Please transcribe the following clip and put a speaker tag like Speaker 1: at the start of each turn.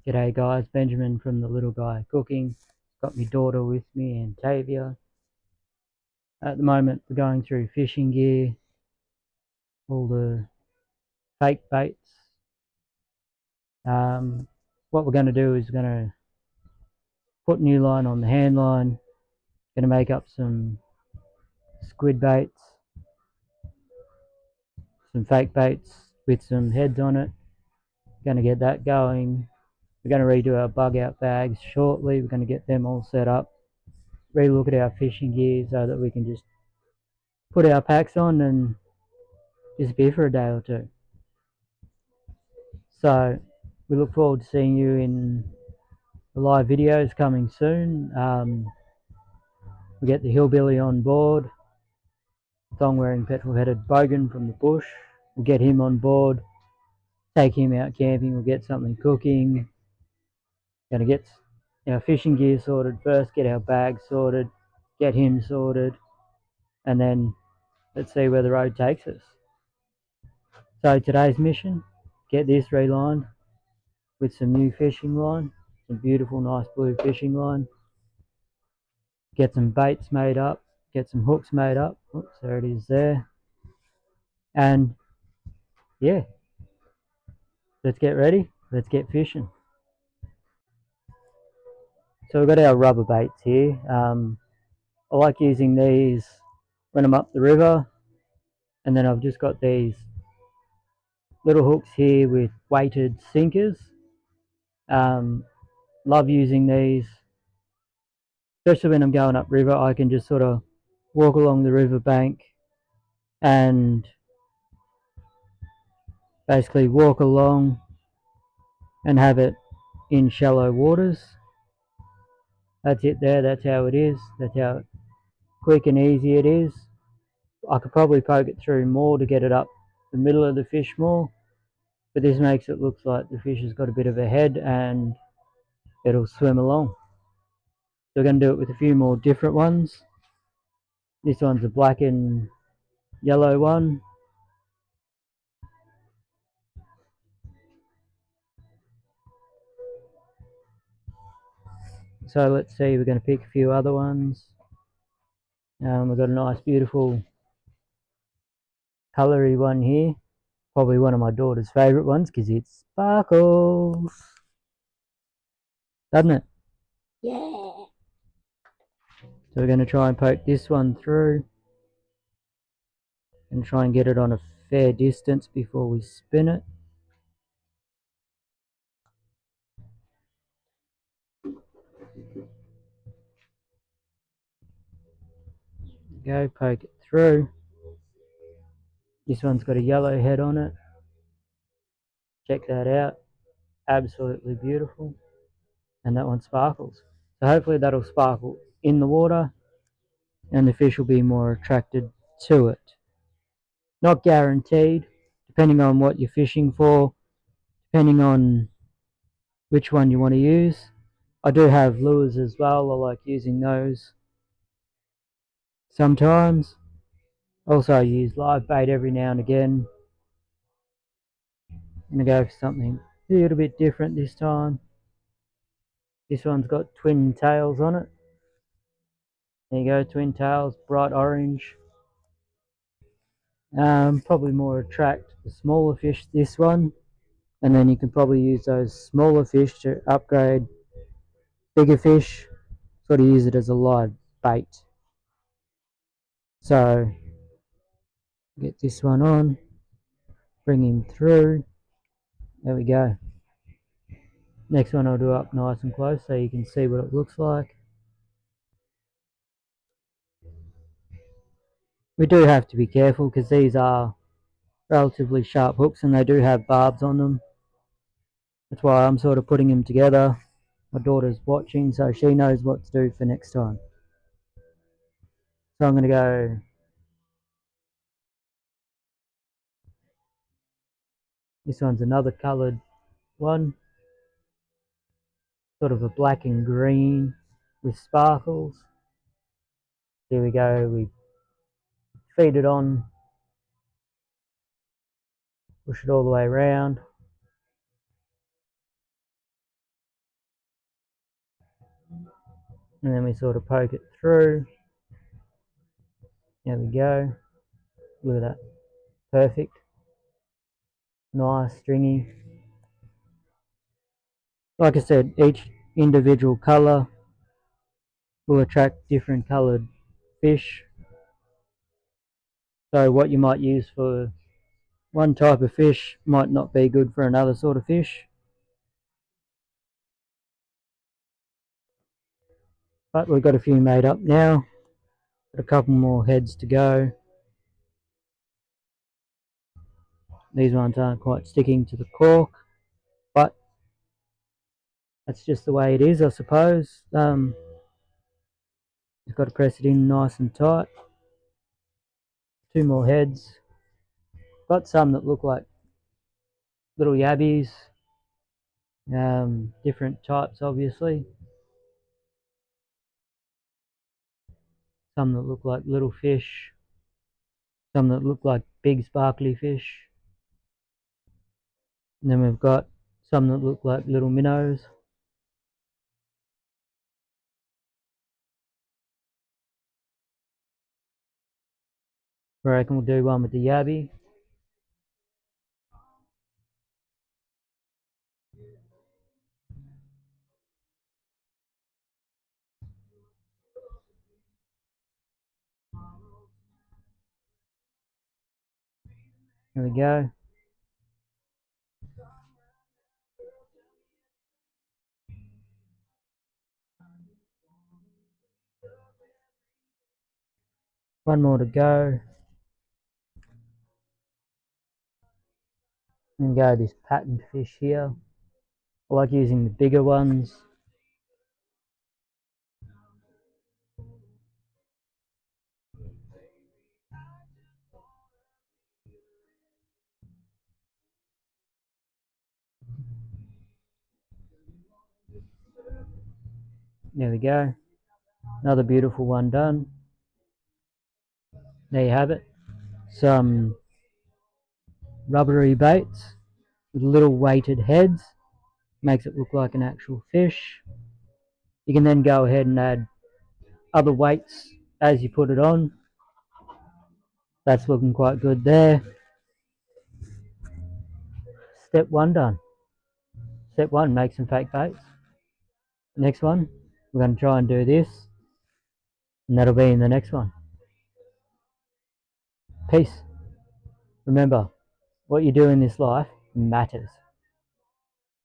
Speaker 1: G'day guys, Benjamin from The Little Guy Cooking. Got my daughter with me, Antavia. At the moment we're going through fishing gear, all the fake baits. What we're going to do is we're going to put new line on the hand line, going to make up some squid baits, some fake baits with some heads on it. Going to get that going. We're going to redo our bug out bags shortly. We're going to get them all set up, relook at our fishing gear so that we can just put our packs on and disappear for a day or two. So we look forward to seeing you in the live videos coming soon. We get the hillbilly on board, thong wearing petrol headed bogan from the bush. We'll get him on board, take him out camping, we'll get something cooking. Gonna get our fishing gear sorted first, get our bags sorted, get him sorted, and then let's see where the road takes us. So today's mission, get this relined with some new fishing line, some beautiful nice blue fishing line. Get some baits made up, get some hooks made up. Oops, there it is there. And yeah, let's get ready. Let's get fishing. So we've got our rubber baits here. I like using these when I'm up the river. And then I've just got these little hooks here with weighted sinkers. Love using these, especially when I'm going up river. I can just sort of walk along the river bank and basically walk along and have it in shallow waters. That's it there, that's how it is, that's how quick and easy it is. I could probably poke it through more to get it up the middle of the fish more, but this makes it look like the fish has got a bit of a head and it'll swim along. So we're going to do it with a few more different ones. This one's a black and yellow one. So let's see, we're going to pick a few other ones. We've got a nice beautiful colory one here. Probably one of my daughter's favourite ones because it sparkles. Doesn't it? Yeah. So we're going to try and poke this one through and try and get it on a fair distance before we spin it. Go, poke it through. This one's got a yellow head on it. Check that out. Absolutely beautiful. And that one sparkles. So hopefully that'll sparkle in the water and the fish will be more attracted to it. Not guaranteed, depending on what you're fishing for, depending on which one you want to use. I do have lures as well. I like using those sometimes. Also I use live bait every now and again. I'm going to go for something a little bit different this time. This one's got twin tails on it. There you go, twin tails, bright orange. Probably more attract the smaller fish, this one. And then you can probably use those smaller fish to upgrade bigger fish. Sort of use it as a live bait. So get this one on, bring him through. There we go. Next one I'll do up nice and close so you can see what it looks like. We do have to be careful because these are relatively sharp hooks and they do have barbs on them. That's why I'm sort of putting them together. My daughter's watching so she knows what to do for next time. So I'm going to go this one's another coloured one, sort of a black and green with sparkles. There we go, we feed it on, push it all the way around. and then we sort of poke it through. There we go. Look at that. Perfect. Nice, stringy. Like I said, each individual colour will attract different coloured fish. So what you might use for one type of fish might not be good for another sort of fish. But we've got a few made up now. Got a couple more heads to go. These ones aren't quite sticking to the cork, but that's just the way it is, I suppose. You've got to press it in nice and tight. Two more heads. Got some that look like little yabbies. Different types, obviously. Some that look like little fish. Some that look like big sparkly fish. And then we've got some that look like little minnows. I reckon we'll do one with the yabby. There we go. One more to go. And go this patterned fish here. I like using the bigger ones. There we go. Another beautiful one done. There you have it. Some rubbery baits with little weighted heads. Makes it look like an actual fish. You can then go ahead and add other weights as you put it on. That's looking quite good there. Step one done. Step one, make some fake baits. Next one, we're going to try and do this, and that'll be in the next one. Peace. Remember, what you do in this life matters.